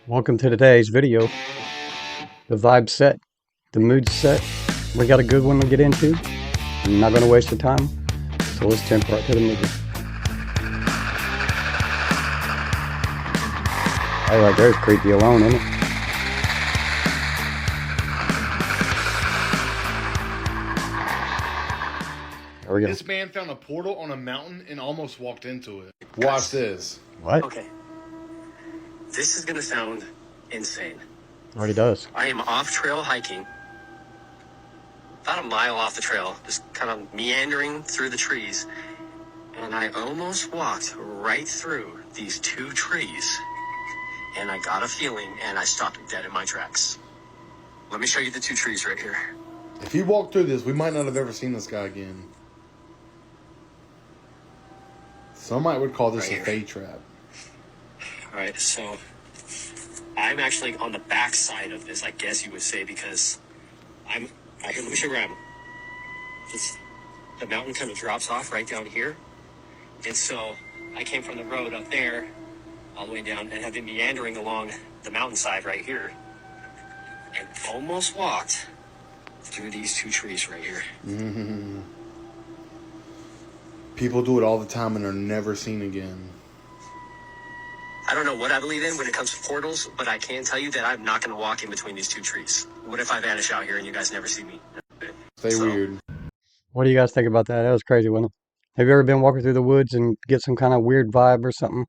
Welcome to today's video. The vibe's set, the mood's set. We got a good one to get into. I'm not going to waste your time, so let's jump right to the movie. That right there's creepy alone, isn't it? There we go. This man found a portal on a mountain and almost walked into it. Watch this. What? Okay. This is gonna sound insane. Already does. I am off trail hiking, about a mile off the trail, just kind of meandering through the trees, and I almost walked right through these two trees, and I got a feeling, and I stopped dead in my tracks. Let me show you the two trees right here. If he walked through this, we might not have ever seen this guy again. Somebody would call this Right a here. fade trap. All right, so I'm actually on the back side of this, I guess you would say, because I'm. Let me show you where I am. The mountain kind of drops off right down here, and so I came from the road up there, all the way down, and have been meandering along the mountainside right here, and almost walked through these two trees right here. Mm-hmm. People do it all the time and are never seen again. I don't know what I believe in when it comes to portals, but I can tell you that I'm not going to walk in between these two trees. What if I vanish out here and you guys never see me? Stay weird. What do you guys think about that? That was crazy, wasn't it? Have you ever been walking through the woods and get some kind of weird vibe or something?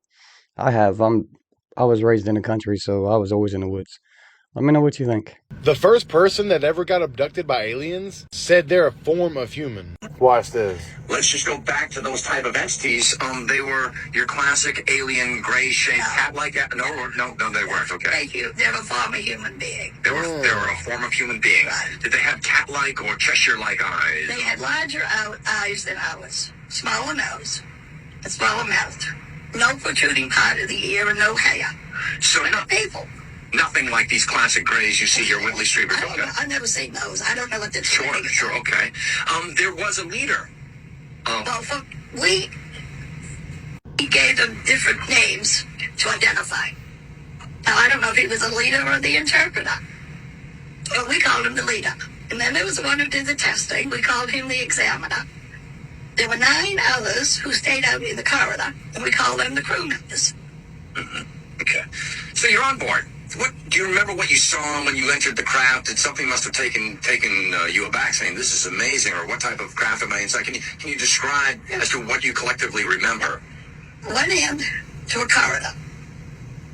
I have. I was raised in the country, so I was always in the woods. Let me know what you think. The first person that ever got abducted by aliens said they're a form of human. Watch this. Let's just go back to those type of entities. They were your classic alien, gray-shaped, cat-like. No, they weren't. Okay. Thank you. They're a form of human being. They were a form of human being. Right. Did they have cat-like or Cheshire-like eyes? They had larger eyes than ours, smaller nose, a smaller mouth, no protruding part of the ear, and no hair. So People. nothing like these classic grays you see here, Whitley Strieber. I don't know. I've never seen those. I don't know what they're doing. Sure, okay. There was a leader. Well, we gave them different names to identify. Now, I don't know if he was a leader or the interpreter. But we called him the leader. And then there was the one who did the testing. We called him the examiner. There were 9 others who stayed out in the corridor, and we called them the crew members. Okay. So you're on board. What do you remember what you saw when you entered the craft? Did something must have taken you aback, saying this is amazing, or what type of craft am I inside? Can you describe as to what you collectively remember? Went in to a corridor,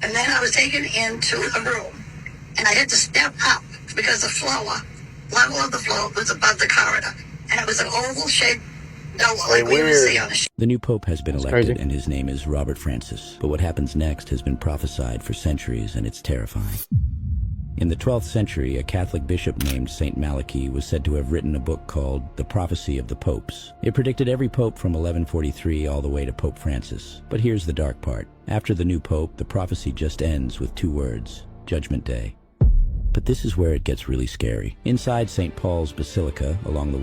and then I was taken into a room, and I had to step up because the level of the floor was above the corridor, and it was an oval-shaped door like we would see on a ship. The new pope has been That's elected, crazy. and his name is Robert Francis. But what happens next has been prophesied for centuries, and it's terrifying. In the 12th century, a Catholic bishop named Saint Malachy was said to have written a book called The Prophecy of the Popes. It predicted every pope from 1143 all the way to Pope Francis. But here's the dark part. After the new pope, the prophecy just ends with 2 words: Judgment Day. But this is where it gets really scary. Inside St. Paul's Basilica, along the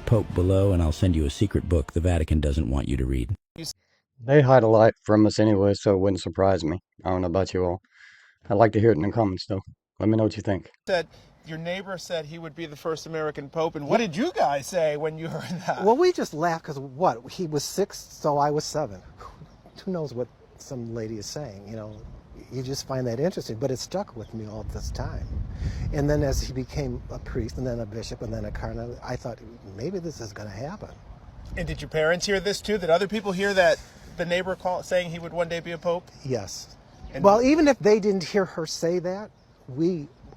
Pope below, and I'll send you a secret book the Vatican doesn't want you to read. They hide a lot from us anyway, so it wouldn't surprise me. I don't know about you all. I'd like to hear it in the comments, though. Let me know what you think. Said your neighbor said he would be the first American pope, and what did you guys say when you heard that? Well, we just laughed because what? He was 6, so I was 7. Who knows what some lady is saying, you know? You just find that interesting, but it stuck with me all this time. And then as he became a priest, and then a bishop, and then a cardinal, I thought, maybe this is going to happen. And did your parents hear this too? Did other people hear that the neighbor saying he would one day be a pope? Yes. And Well, even if they didn't hear her say that,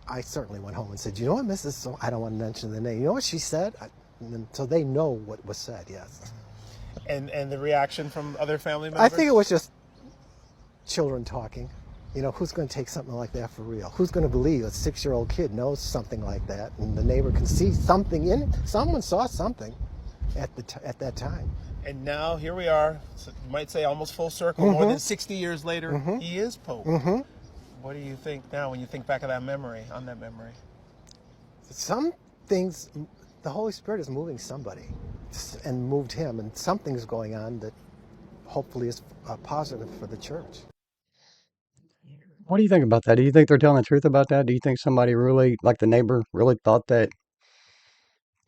I certainly went home and said, you know what, Mrs. So I don't want to mention the name. You know what she said? So they know what was said, yes. And the reaction from other family members? I think it was just children talking. You know, who's going to take something like that for real? Who's going to believe a 6-year-old kid knows something like that, and the neighbor can see something in it? Someone saw something at that time. And now here we are. So you might say almost full circle. More than 60 years later, he is Pope. What do you think now when you think back of that memory? On that memory, Some things, the Holy Spirit is moving somebody, and moved him, and something's going on that hopefully is positive for the church. What do you think about that? Do you think they're telling the truth about that? Do you think somebody really, like the neighbor, really thought that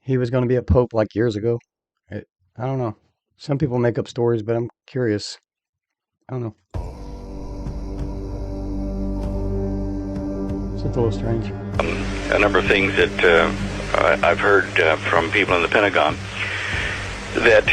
he was going to be a pope like years ago? I don't know. Some people make up stories, but I'm curious. I don't know. It's a little strange. A number of things that I've heard from people in the Pentagon, that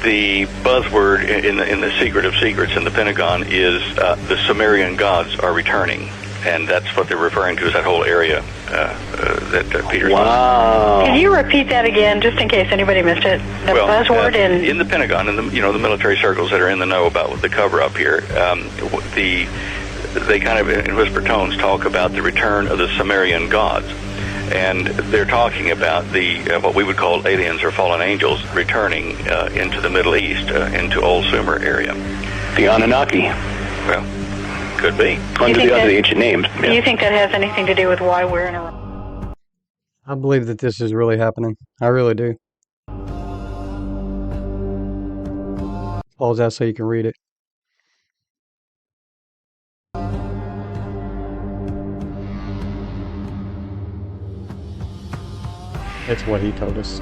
the buzzword in the secret of secrets in the Pentagon is the Sumerian gods are returning, and that's what they're referring to as that whole area that Peter's. Wow! Can you repeat that again, just in case anybody missed it? The buzzword in the Pentagon, in the the military circles that are in the know about the cover up here, they kind of in whisper tones talk about the return of the Sumerian gods. And they're talking about the what we would call aliens or fallen angels returning into the Middle East, into Old Sumer area. The Anunnaki. Well, could be. Under the other ancient names. Do you think that has anything to do with why we're in a... I believe that this is really happening. I really do. Pause that so you can read it. That's what he told us.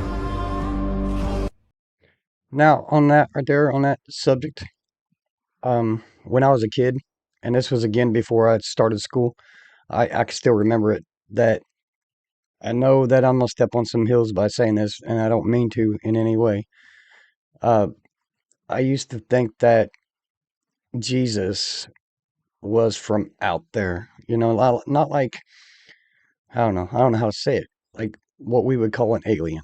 Now, on that right there, on that subject, when I was a kid, and this was again before I started school, I can still remember it, that I know that I'm going to step on some hills by saying this, and I don't mean to in any way. I used to think that Jesus was from out there, not like, I don't know how to say it, like what we would call an alien.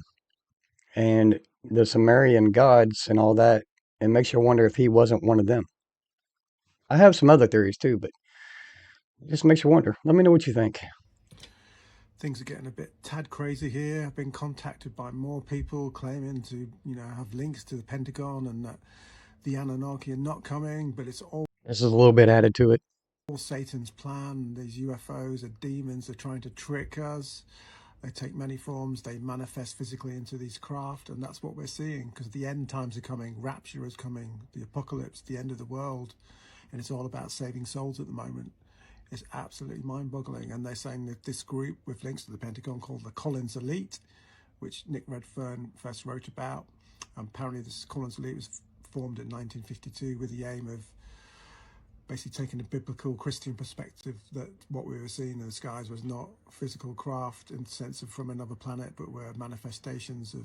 And the Sumerian gods and all that, it makes you wonder if he wasn't one of them. I have some other theories too, but it just makes you wonder. Let me know what you think. Things are getting a bit tad crazy here. I've been contacted by more people claiming to, have links to the Pentagon and that the Anunnaki are not coming, but it's all... This is a little bit added to it. All Satan's plan. These UFOs are demons. They're trying to trick us. They take many forms. They manifest physically into these craft, and that's what we're seeing, because the end times are coming. Rapture is coming. The apocalypse, the end of the world, and it's all about saving souls at the moment. It's absolutely mind-boggling, and they're saying that this group with links to the Pentagon called the Collins Elite, which Nick Redfern first wrote about. Apparently this Collins Elite was formed in 1952 with the aim of basically taking a biblical Christian perspective that what we were seeing in the skies was not physical craft in the sense of from another planet, but were manifestations of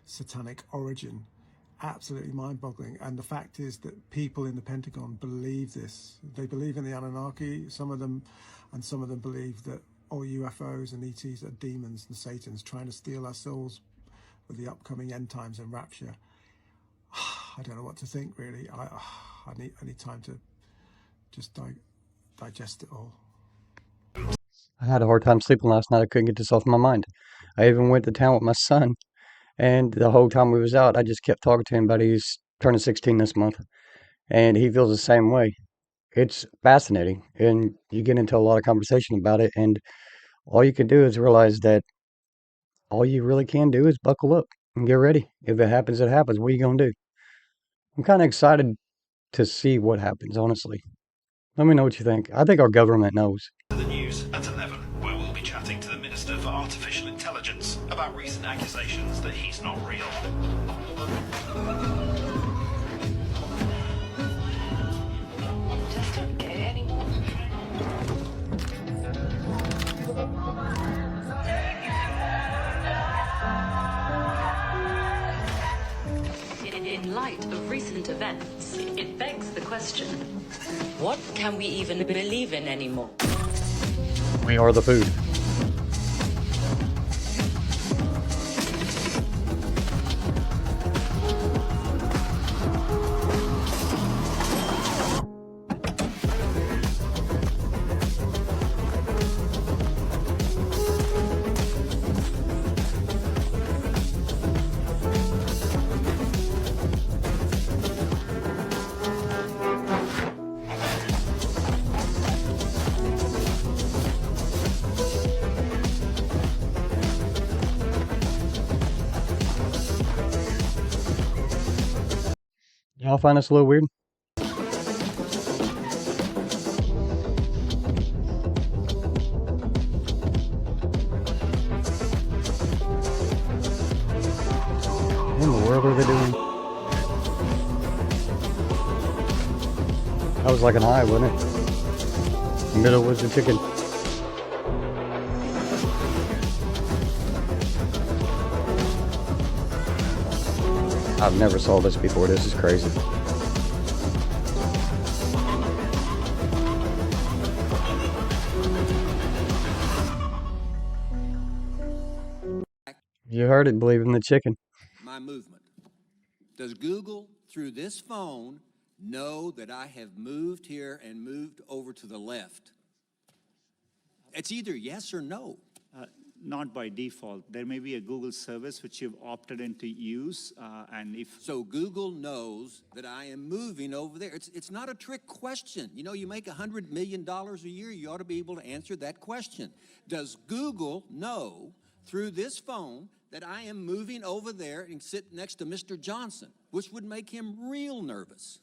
satanic origin. Absolutely mind-boggling. And the fact is that people in the Pentagon believe this. They believe in the Anunnaki, some of them believe that all UFOs and ETs are demons and Satan's trying to steal our souls with the upcoming end times and rapture. I don't know what to think, really. I need time to just digest it all. I had a hard time sleeping last night. I couldn't get this off my mind. I even went to town with my son, and the whole time we was out, I just kept talking to him about he's turning 16 this month, and he feels the same way. It's fascinating, and you get into a lot of conversation about it, and all you can do is realize that all you really can do is buckle up and get ready. If it happens, it happens. What are you going to do? I'm kind of excited to see what happens, honestly. Let me know what you think. I think our government knows. The news at 11, where we'll be chatting to the Minister for Artificial Intelligence about recent accusations that he's not real. Just don't get it anymore. In light of recent events, it begs the question, what can we even believe in anymore? We are the food. I find this a little weird. What in the world are they doing? That was like an eye, wasn't it? The middle was the chicken. I've never saw this before. This is crazy. You heard it, believe in the chicken. My movement. Does Google, through this phone, know that I have moved here and moved over to the left? It's either yes or no. Not by default. There may be a Google service which you've opted in to use, and if... So Google knows that I am moving over there. It's not a trick question. You know, you make $100 million a year, you ought to be able to answer that question. Does Google know, through this phone, that I am moving over there and sit next to Mr. Johnson, which would make him real nervous?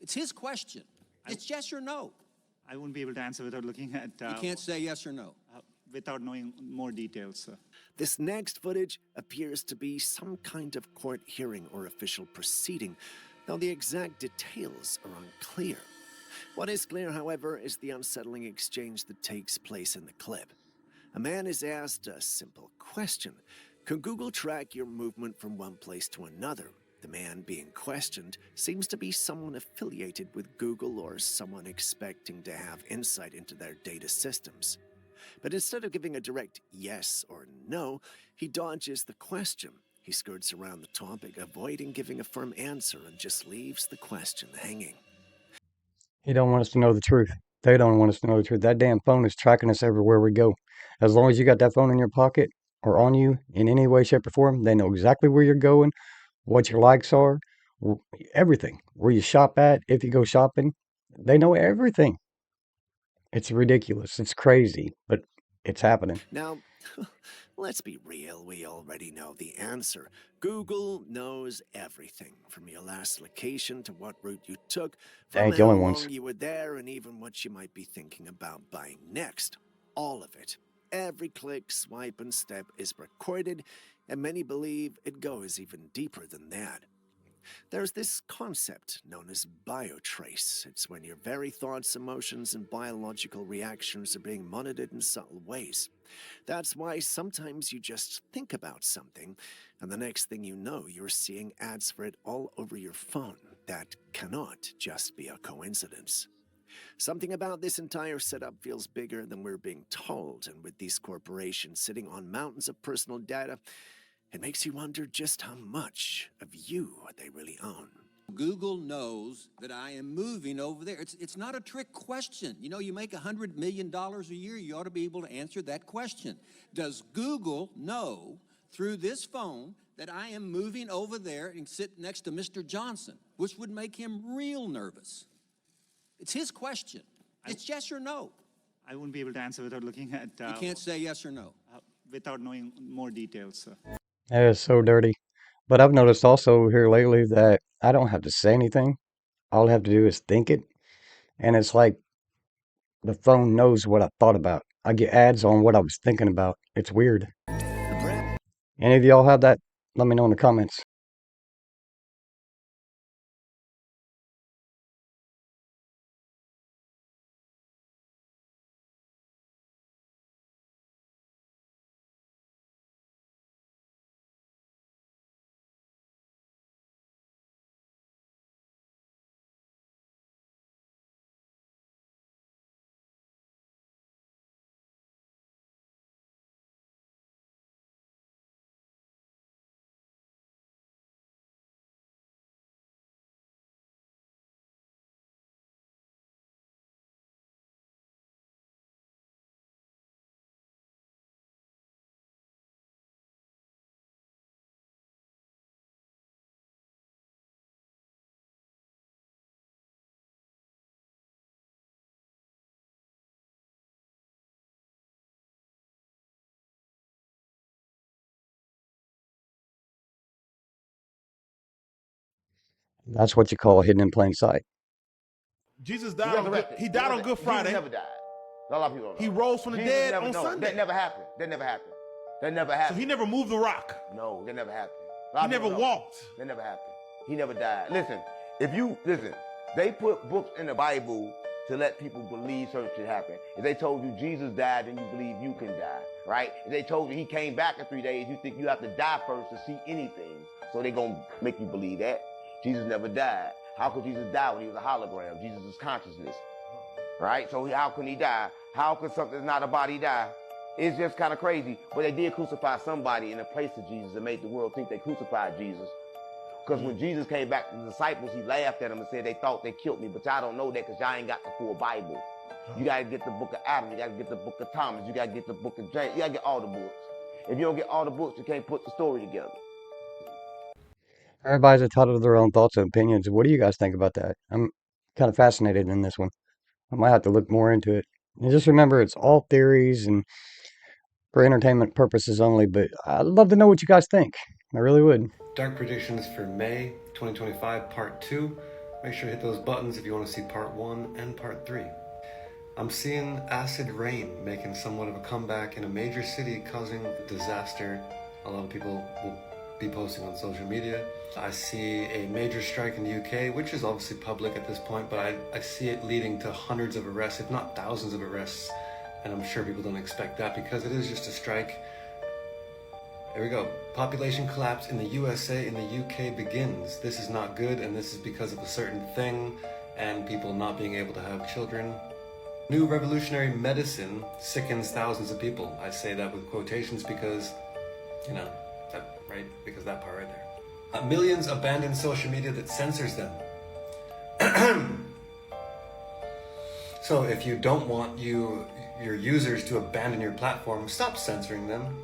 It's his question. It's yes or no. I won't be able to answer without looking at... You can't say yes or no. Without knowing more details, sir. This next footage appears to be some kind of court hearing or official proceeding, though the exact details are unclear. What is clear, however, is the unsettling exchange that takes place in the clip. A man is asked a simple question. Can Google track your movement from one place to another? The man being questioned seems to be someone affiliated with Google or someone expecting to have insight into their data systems. But instead of giving a direct yes or no, he dodges the question. He skirts around the topic, avoiding giving a firm answer, and just leaves the question hanging. He don't want us to know the truth. They don't want us to know the truth. That damn phone is tracking us everywhere we go. As long as you got that phone in your pocket or on you in any way, shape, or form, they know exactly where you're going, what your likes are, everything. Where you shop at, if you go shopping, they know everything. It's ridiculous. It's crazy, but it's happening. Now, let's be real. We already know the answer. Google knows everything, from your last location to what route you took, from Ain't the how only long ones. you were there, and even what you might be thinking about buying next. All of it. Every click, swipe, and step is recorded, and many believe it goes even deeper than that. There's this concept known as biotrace. It's when your very thoughts, emotions, and biological reactions are being monitored in subtle ways. That's why sometimes you just think about something, and the next thing you know, you're seeing ads for it all over your phone. That cannot just be a coincidence. Something about this entire setup feels bigger than we're being told, and with these corporations sitting on mountains of personal data, it makes you wonder just how much of you they really own. Google knows that I am moving over there. It's not a trick question. You know, you make $100 million a year, you ought to be able to answer that question. Does Google know, through this phone, that I am moving over there and sit next to Mr. Johnson, which would make him real nervous? It's his question. It's yes or no. I won't be able to answer without looking at... You can't say yes or no. Without knowing more details, sir. That is so dirty. But I've noticed also here lately that I don't have to say anything. All I have to do is think it. And it's like the phone knows what I thought about. I get ads on what I was thinking about. It's weird. Any of y'all have that? Let me know in the comments. That's what you call hidden in plain sight. Jesus died on Good Friday. Jesus never died. A lot of people don't know. He rose from the dead on no, Sunday. That never happened. That never happened. That never happened. So he never moved the rock. No, that never happened. He never walked. That never happened. He never died. Listen, they put books in the Bible to let people believe certain shit happened. If they told you Jesus died, then you believe you can die, right? If they told you he came back in 3 days, you think you have to die first to see anything. So they gonna make you believe that. Jesus never died. How could Jesus die when he was a hologram? Jesus is consciousness, right? So how can he die? How could something that's not a body die? It's just kind of crazy. But they did crucify somebody in the place of Jesus and made the world think they crucified Jesus. Because when Jesus came back to the disciples, he laughed at them and said they thought they killed me, but y'all don't know that because y'all ain't got the full Bible. You got to get the book of Adam. You got to get the book of Thomas. You got to get the book of James. You got to get all the books. If you don't get all the books, you can't put the story together. Everybody's entitled to their own thoughts and opinions. What do you guys think about that? I'm kind of fascinated in this one. I might have to look more into it. And just remember, it's all theories and for entertainment purposes only, but I'd love to know what you guys think. I really would. Dark predictions for May 2025 Part 2. Make sure to hit those buttons if you want to see Part 1 and Part 3. I'm seeing acid rain making somewhat of a comeback in a major city, causing disaster. A lot of people will be posting on social media. I see a major strike in the UK, which is obviously public at this point, but I see it leading to hundreds of arrests, if not thousands of arrests. And I'm sure people don't expect that because it is just a strike. Here we go. Population collapse in the USA and the UK begins. This is not good, and this is because of a certain thing and people not being able to have children. New revolutionary medicine sickens thousands of people. I say that with quotations because, you know, that, right? Because that part right there. Millions abandon social media that censors them. So if you don't want your users to abandon your platform, stop censoring them.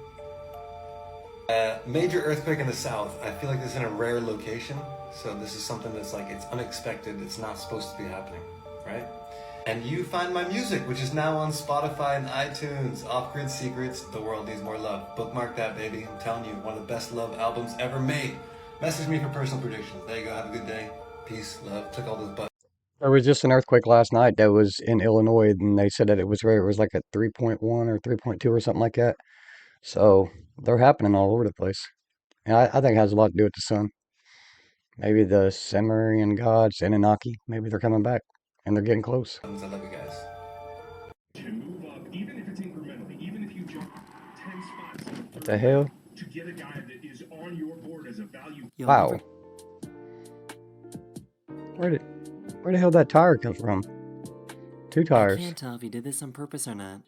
Major earthquake in the south. I feel like this is in a rare location, so this is something that's like, it's unexpected, it's not supposed to be happening, right? And you find my music, which is now on Spotify and iTunes. Off-Grid Secrets, The World Needs More Love. Bookmark that, baby. I'm telling you, one of the best love albums ever made. Message me for personal predictions. There you go, have a good day. Peace, love, click all those buttons. There was just an earthquake last night that was in Illinois, and they said that it was rare. It was like a 3.1 or 3.2 or something like that. So they're happening all over the place. And I think it has a lot to do with the sun. Maybe the Sumerian gods, Anunnaki, maybe they're coming back and they're getting close. I love you guys. Move up, even if it's incrementally, even if you jump 10 spots What the hell? to get a guy that is on your board as a value. Wow. Where the hell did that tire come from? 2 tires. I can't tell if he did this on purpose or not.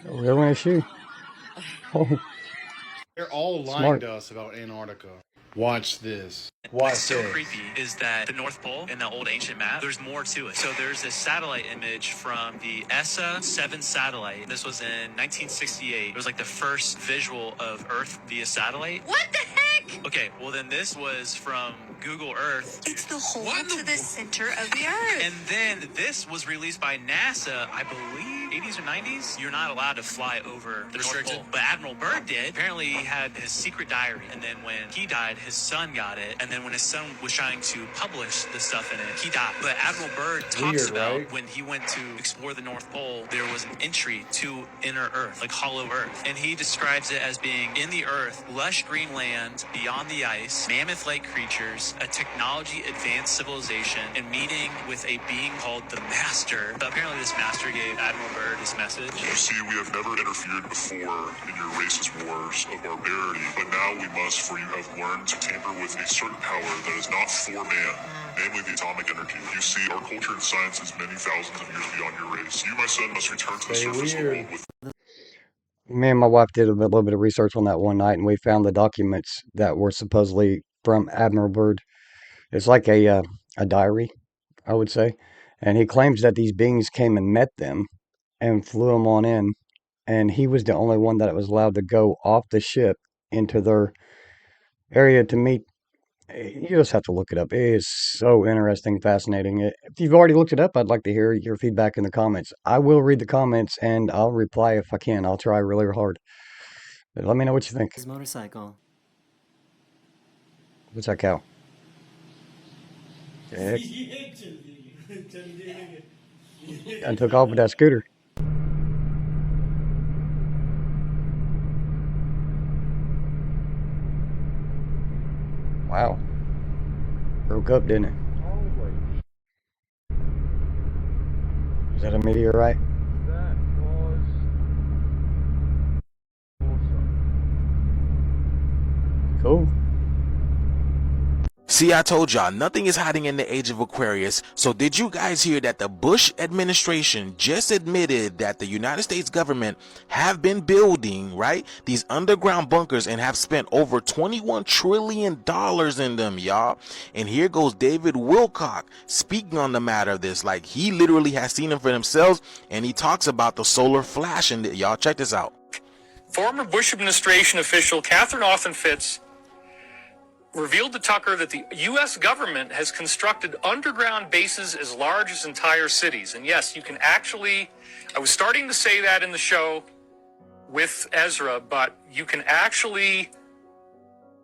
Oh, there went a shoe. Oh. They're all lying Smart. to us about Antarctica. Watch this. What's so creepy is that the North Pole in the old ancient map, there's more to it. So there's this satellite image from the ESA 7 satellite. This was in 1968. It was like the first visual of Earth via satellite. What the heck? Okay, well then this was from Google Earth. It's the hole to the center of the Earth. And then this was released by NASA, I believe, 80s or 90s. You're not allowed to fly over the North Pole. But Admiral Byrd did. Apparently he had his secret diary. And then when he died, his son got it. And then when his son was trying to publish the stuff in it, he died. But Admiral Byrd talks about when he went to explore the North Pole, there was an entry to inner Earth, like hollow Earth. And he describes it as being in the Earth, lush green land, beyond the ice, mammoth-like creatures, a technology advanced civilization, and meeting with a being called the Master. But apparently this Master gave Admiral Byrd this message. You see, we have never interfered before in your racist wars of barbarity, but now we must, for you have learned to tamper with a certain power that is not for man, namely the atomic energy. You see, our culture and science is many thousands of years beyond your race. You, my son, must return to the surface of the world with... Me and my wife did a little bit of research on that one night, and we found the documents that were supposedly from Admiral Byrd. It's like a diary, I would say. And he claims that these beings came and met them and flew them on in. And he was the only one that was allowed to go off the ship into their area to meet. You just have to look it up. It is so interesting, fascinating. If you've already looked it up, I'd like to hear your feedback in the comments. I will read the comments and I'll reply if I can. I'll try really hard. But let me know what you think. His motorcycle. What's that cow? Heck. And took off with that scooter. Wow. Broke up, didn't it? Is that a meteorite? That was Cool. See, I told y'all, nothing is hiding in the age of Aquarius. So did you guys hear that the Bush administration just admitted that the United States government have been building, right, these underground bunkers and have spent over $21 trillion in them, y'all? And here goes David Wilcock speaking on the matter of this. Like, he literally has seen them for themselves, and he talks about the solar flash. And y'all, check this out. Former Bush administration official Catherine Austin Fitts revealed to Tucker that the U.S. government has constructed underground bases as large as entire cities. And yes, you can actually, I was starting to say that in the show with Ezra, but you can actually,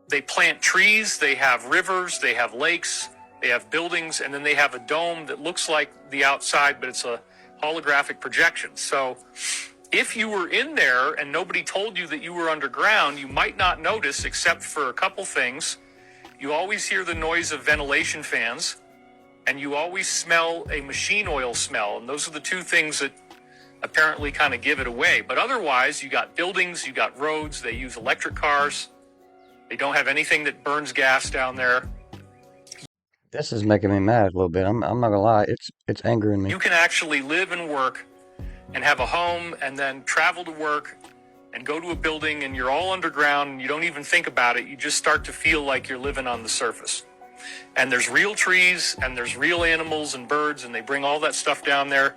they plant trees, they have rivers, they have lakes, they have buildings, and then they have a dome that looks like the outside, but it's a holographic projection. So if you were in there and nobody told you that you were underground, you might not notice, except for a couple things. You always hear the noise of ventilation fans, and you always smell a machine oil smell. And those are the two things that apparently kind of give it away. But otherwise, you got buildings, you got roads, they use electric cars. They don't have anything that burns gas down there. This is making me mad a little bit. I'm not gonna lie. It's angering me. You can actually live and work and have a home and then travel to work and go to a building, and you're all underground and you don't even think about it. You just start to feel like you're living on the surface. And there's real trees and there's real animals and birds, and they bring all that stuff down there.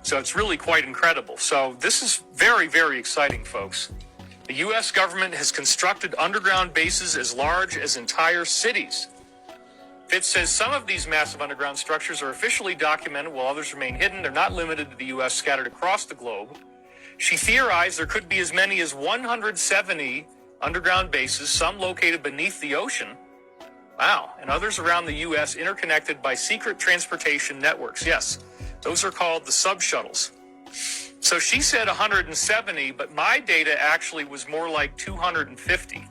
So it's really quite incredible. So this is very, very exciting, folks. The U.S. government has constructed underground bases as large as entire cities. Fitz says some of these massive underground structures are officially documented while others remain hidden. They're not limited to the U.S., scattered across the globe. She theorized there could be as many as 170 underground bases, some located beneath the ocean. Wow. And others around the U.S. interconnected by secret transportation networks. Yes, those are called the sub-shuttles. So she said 170, but my data actually was more like 250.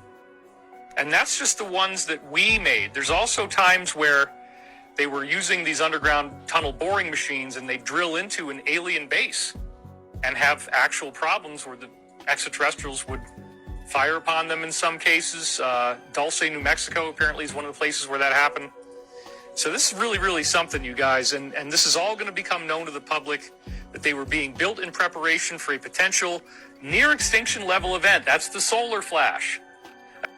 And that's just the ones that we made. There's also times where they were using these underground tunnel boring machines and they drill into an alien base and have actual problems where the extraterrestrials would fire upon them in some cases. Dulce, New Mexico apparently is one of the places where that happened. So this is really, really something, you guys. And this is all going to become known to the public, that they were being built in preparation for a potential near extinction level event. That's the solar flash.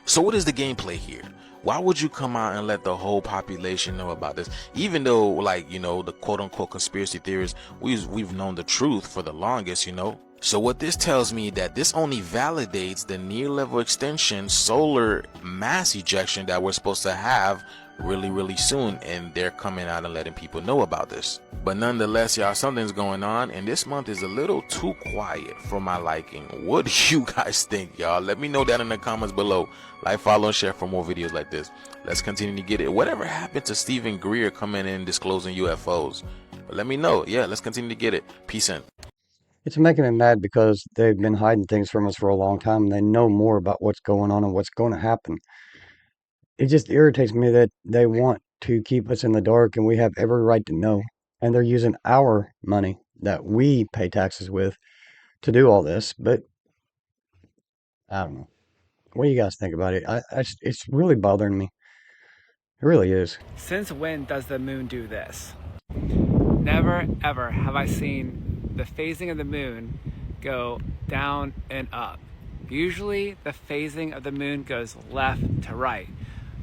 So what is the gameplay here? Why would you come out and let the whole population know about this? Even though, like, you know, the quote-unquote conspiracy theorists, we've known the truth for the longest, you know? So what this tells me that this only validates the near-level extension solar mass ejection that we're supposed to have really, really soon, and they're coming out and letting people know about this. But nonetheless, y'all, something's going on, and this month is a little too quiet for my liking. What do you guys think, y'all? Let me know down in the comments below. Like, follow, and share for more videos like this. Let's continue to get it. Whatever happened to Stephen Greer coming in disclosing UFOs? But let me know. Yeah, let's continue to get it. Peace in. It's making me mad because they've been hiding things from us for a long time, and they know more about what's going on and what's going to happen. It just irritates me that they want to keep us in the dark, and we have every right to know. And they're using our money that we pay taxes with to do all this. But I don't know. What do you guys think about it? It's really bothering me. It really is. Since when does the moon do this? Never ever have I seen the phasing of the moon go down and up. Usually the phasing of the moon goes left to right.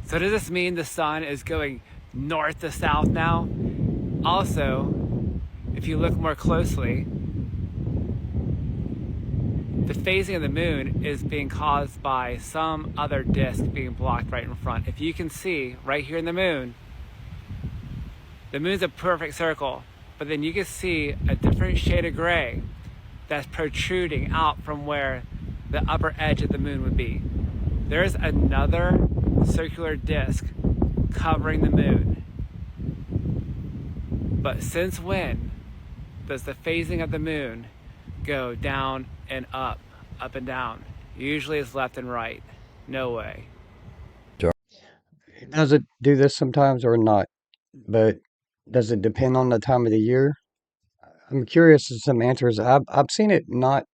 So does this mean the sun is going north to south now? Also, if you look more closely, the phasing of the moon is being caused by some other disk being blocked right in front. If you can see right here in the moon's a perfect circle, but then you can see a different shade of gray that's protruding out from where the upper edge of the moon would be. There's another circular disc covering the moon. But since when does the phasing of the moon go down and up and down? Usually it's left and right. No way. Does it do this sometimes or not? But does it depend on the time of the year? I'm curious to some answers. I've seen it not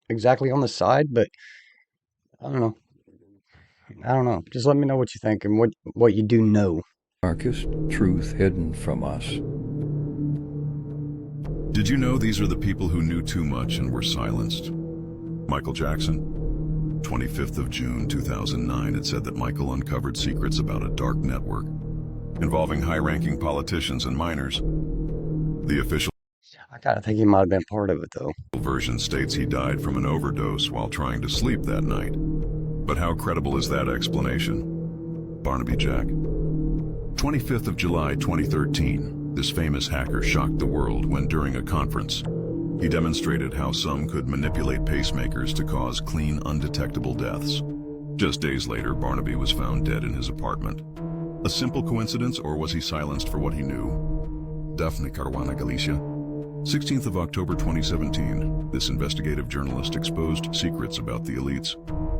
exactly on the side, but I don't know. I don't know. Just let me know what you think and what you do know. Darkest truth hidden from us. Did you know these are the people who knew too much and were silenced? Michael Jackson. 25th of June 2009, it said that Michael uncovered secrets about a dark network involving high-ranking politicians and minors. The official I kind of think he might have been part of it, though. version states he died from an overdose while trying to sleep that night. But how credible is that explanation? Barnaby Jack. 25th of July 2013, this famous hacker shocked the world when during a conference, he demonstrated how some could manipulate pacemakers to cause clean, undetectable deaths. Just days later, Barnaby was found dead in his apartment. A simple coincidence, or was he silenced for what he knew? Daphne Caruana Galicia. 16th of October 2017, this investigative journalist exposed secrets about the elites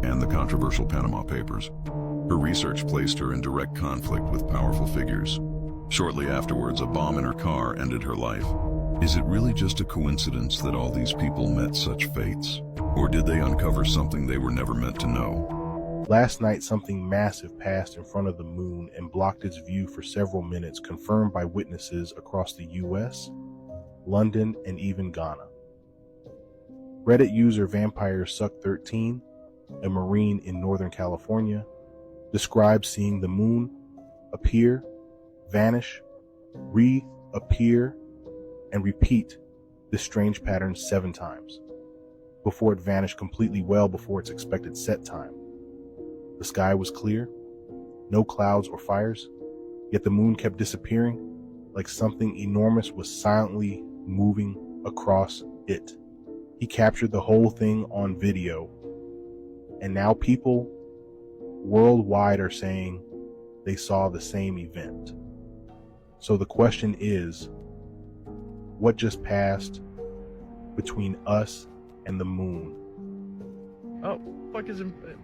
and the controversial Panama Papers. Her research placed her in direct conflict with powerful figures. Shortly afterwards, a bomb in her car ended her life. Is it really just a coincidence that all these people met such fates? Or did they uncover something they were never meant to know? Last night, something massive passed in front of the moon and blocked its view for several minutes, confirmed by witnesses across the US, London, and even Ghana. Reddit user VampireSuck13, a Marine in Northern California, described seeing the moon appear, vanish, reappear, and repeat this strange pattern 7 times, before it vanished completely well before its expected set time. The sky was clear, no clouds or fires, yet the moon kept disappearing like something enormous was silently moving across it. He captured the whole thing on video, and now people worldwide are saying they saw the same event. So the question is, what just passed between us and the moon? Oh,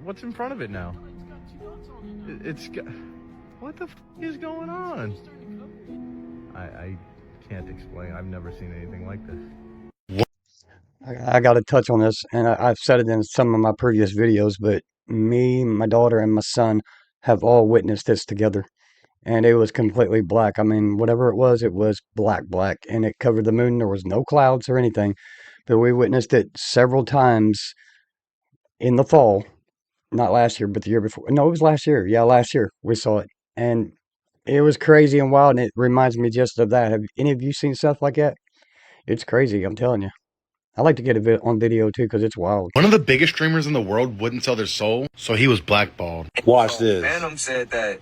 what's in front of it now? What the is going on? I can't explain. I've never seen anything like this. I got to touch on this, and I've said it in some of my previous videos, but me, my daughter, and my son have all witnessed this together. And it was completely black. I mean, whatever it was black, and it covered the moon. There was no clouds or anything, but we witnessed it several times in the fall. Not last year, but the year before. No, it was last year. Yeah, last year we saw it. And it was crazy and wild, and it reminds me just of that. Have any of you seen stuff like that? It's crazy, I'm telling you. I like to get it on video, too, because it's wild. One of the biggest streamers in the world wouldn't sell their soul, so he was blackballed. Watch this. Phantom said that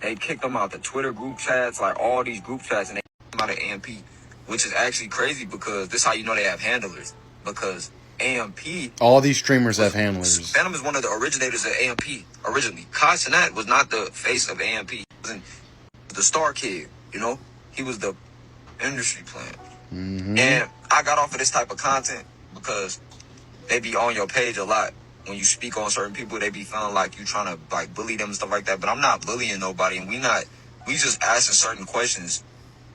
they kicked him out the Twitter group chats, like all these group chats, and they kicked him out of AMP, which is actually crazy because this is how you know they have handlers. Because AMP... All these streamers have handlers. Phantom is one of the originators of AMP, originally. Kai Cenat was not the face of AMP. He wasn't the star kid, you know? He was the industry plant. And I got off of this type of content because they be on your page a lot. When you speak on certain people, they be feeling like you trying to like bully them and stuff like that. But I'm not bullying nobody, and we just asking certain questions.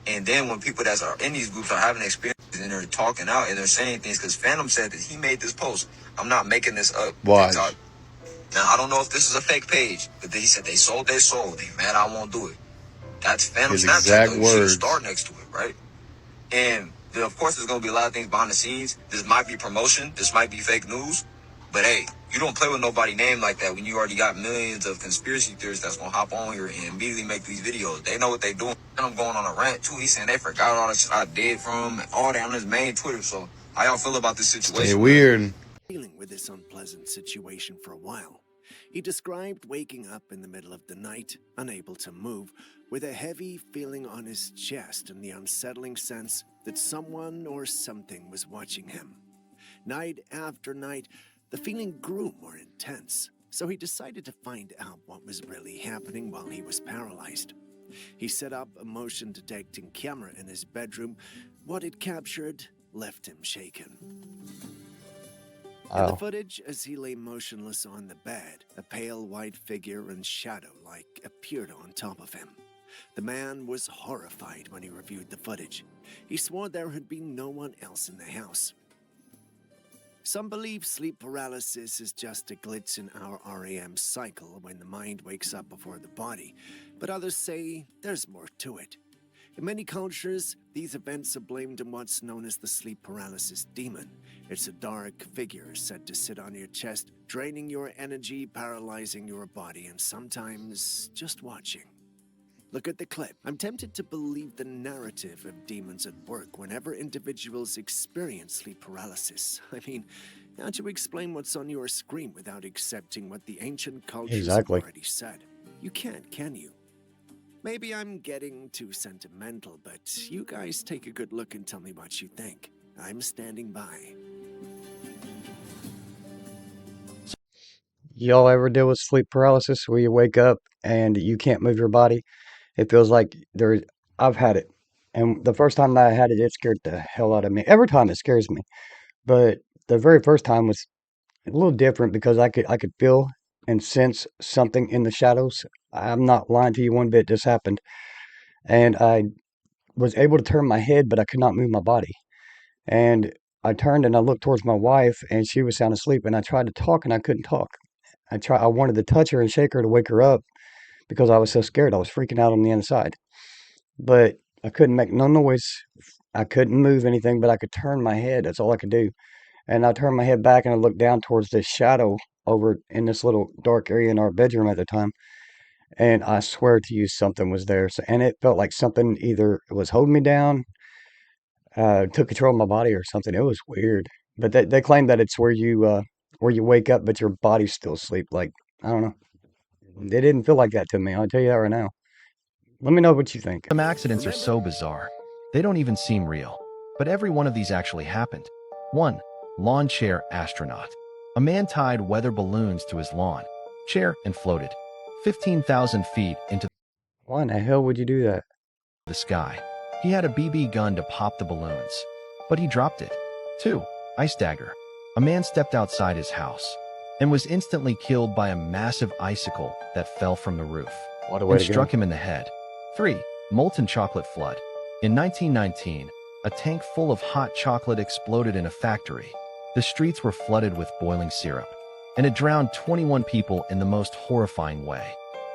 And then when people that are in these groups are having experiences and they're talking out and they're saying things, because Phantom said that he made this post. I'm not making this up. Watch. Now I don't know if this is a fake page, but he said they sold their soul. They mad I won't do it. That's Phantom's His exact Snapchat. You see the words. star next to it, right? And then, of course, there's going to be a lot of things behind the scenes. This might be promotion. This might be fake news. But, hey, you don't play with nobody's name like that when you already got millions of conspiracy theorists that's going to hop on here and immediately make these videos. They know what they're doing. And I'm going on a rant, too. He's saying they forgot all the shit I did from and all that on his main Twitter. So, how y'all feel about this situation? Stay weird. Dealing with this unpleasant situation for a while. He described waking up in the middle of the night, unable to move, with a heavy feeling on his chest and the unsettling sense that someone or something was watching him. Night after night, the feeling grew more intense. So he decided to find out what was really happening while he was paralyzed. He set up a motion detecting camera in his bedroom. What it captured left him shaken. In the footage, as he lay motionless on the bed, a pale white figure and shadow-like appeared on top of him. The man was horrified when he reviewed the footage. He swore there had been no one else in the house. Some believe sleep paralysis is just a glitch in our REM cycle when the mind wakes up before the body, but others say there's more to it. In many cultures, these events are blamed on what's known as the sleep paralysis demon. It's a dark figure said to sit on your chest, draining your energy, paralyzing your body, and sometimes just watching. Look at the clip. I'm tempted to believe the narrative of demons at work whenever individuals experience sleep paralysis. I mean, how do you explain what's on your screen without accepting what the ancient cultures have already said? You can't, can you? Maybe I'm getting too sentimental, but you guys take a good look and tell me what you think. I'm standing by. Y'all ever deal with sleep paralysis where you wake up and you can't move your body? It feels like I've had it. And the first time that I had it, it scared the hell out of me. Every time it scares me. But the very first time was a little different because I could feel and sense something in the shadows. I'm not lying to you one bit. This happened. And I was able to turn my head, but I could not move my body. And I turned and I looked towards my wife and she was sound asleep and I tried to talk and I couldn't talk. I wanted to touch her and shake her to wake her up because I was so scared. I was freaking out on the inside. But I couldn't make no noise. I couldn't move anything, but I could turn my head. That's all I could do. And I turned my head back and I looked down towards this shadow over in this little dark area in our bedroom at the time. And I swear to you, something was there. So, and it felt like something either was holding me down, took control of my body or something. It was weird. But they claim that it's where you wake up, but your body's still asleep. Like, I don't know. It didn't feel like that to me. I'll tell you that right now. Let me know what you think. Some accidents are so bizarre, they don't even seem real. But every one of these actually happened. 1. Lawn chair astronaut. A man tied weather balloons to his lawn chair and floated 15,000 feet into Why in the hell would you do that? the sky. He had a BB gun to pop the balloons, but he dropped it. 2. Ice dagger. A man stepped outside his house and was instantly killed by a massive icicle that fell from the roof What a way and to go. struck him in the head. 3. Molten chocolate flood. In 1919, a tank full of hot chocolate exploded in a factory. The streets were flooded with boiling syrup, and it drowned 21 people in the most horrifying way.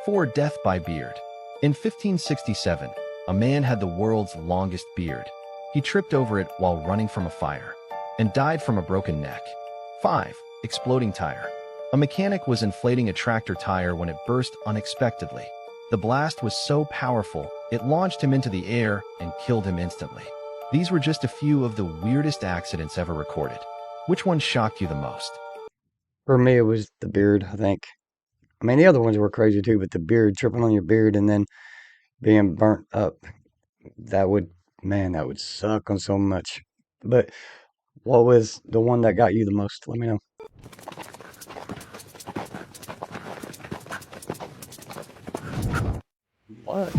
4. Death by beard. In 1567, a man had the world's longest beard. He tripped over it while running from a fire and died from a broken neck. 5. Exploding tire. A mechanic was inflating a tractor tire when it burst unexpectedly. The blast was so powerful, it launched him into the air and killed him instantly. These were just a few of the weirdest accidents ever recorded. Which one shocked you the most? For me, it was the beard, I think. I mean, the other ones were crazy too, but the beard, tripping on your beard and then being burnt up, that would suck on so much. But what was the one that got you the most? Let me know. What?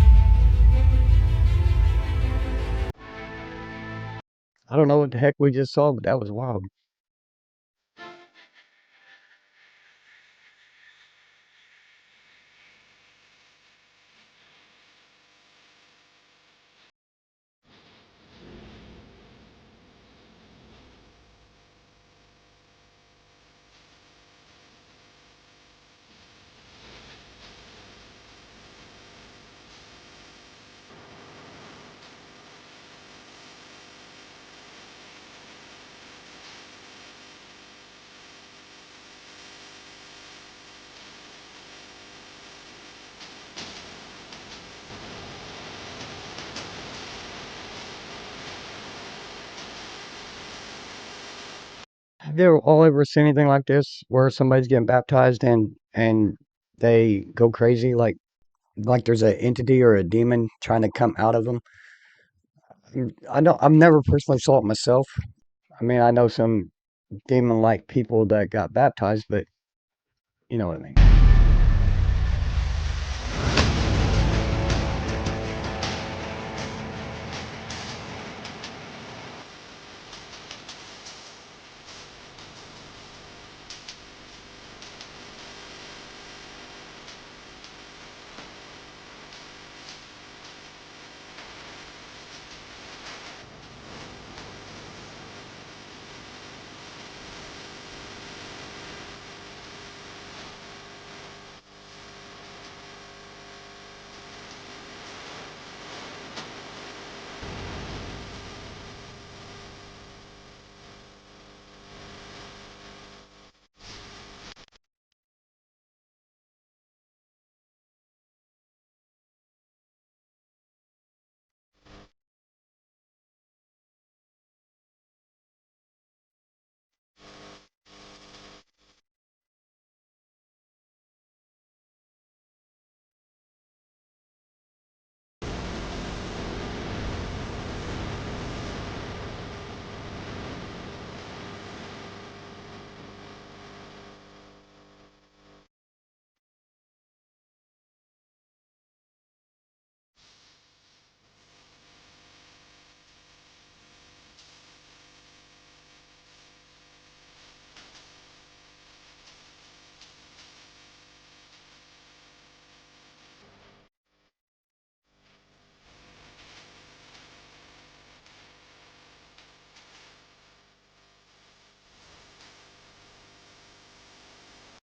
I don't know what the heck we just saw, but that was wild. Have you all ever seen anything like this where somebody's getting baptized and they go crazy like there's an entity or a demon trying to come out of them? I've never personally saw it myself. I mean, I know some demon-like people that got baptized, but You know what I mean.